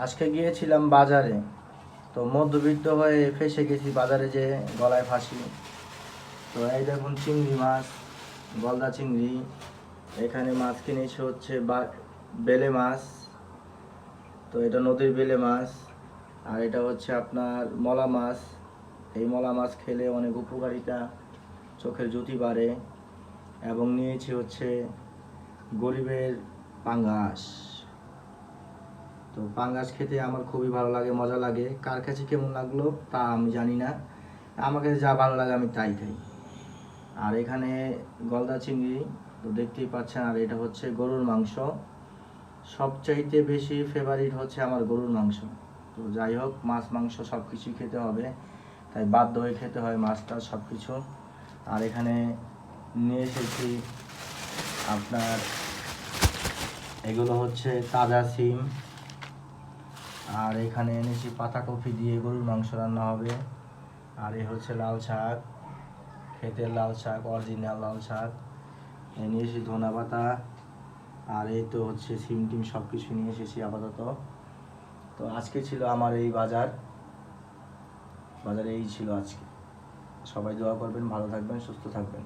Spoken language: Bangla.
আজকে গিয়েছিলাম বাজারে, তো মধ্যবিত্ত হয়ে ফেঁসে গেছি বাজারে, যে গলায় ফাঁসি। তো এই দেখুন চিংড়ি মাছ, গলদা চিংড়ি। এখানে মাছ কিনেছি হচ্ছে বেলে মাছ। তো এটা নদীর বেলে মাছ। আর এটা হচ্ছে আপনার মলা মাছ। এই মলা মাছ খেলে অনেক উপকারিতা, চোখের জ্যোতি বাড়ে। এবং নিয়েছি হচ্ছে গরিবের পাঙ্গাস। তো পাঙ্গাস খেতে আমার খুবই ভালো লাগে, মজা লাগে। কার কাছে কেমন লাগলো তা আমি জানি না, আমাকে যা ভালো লাগে আমি তাই খাই। আর এখানে গলদা চিংড়ি তো দেখতেই পাচ্ছেন। আর এটা হচ্ছে গরুর মাংস। সবচাইতে বেশি ফেভারিট হচ্ছে আমার গরুর মাংস। তো যাই হোক, মাছ মাংস সব কিছুই খেতে হবে, তাই বাধ্য হয়ে খেতে হয় মাছটা সব কিছু। আর এখানে নিয়ে এসেছি আপনার, এগুলো হচ্ছে তাজা সিম। আর এখানে এনেছি পাতাকপি দিয়ে গরুর মাংস রান্না হবে। আর এই হচ্ছে লাল শাক, ক্ষেতের লাল শাক, অরিজিনাল লাল শাক। নিয়েছি ধনা পাতা। আর এই তো হচ্ছে সিম টিম সব কিছু নিয়ে এসেছি আপাতত। তো আজকে ছিল আমার এই বাজারে এই ছিল আজকে। সবাই দোয়া করবেন, ভালো থাকবেন, সুস্থ থাকবেন।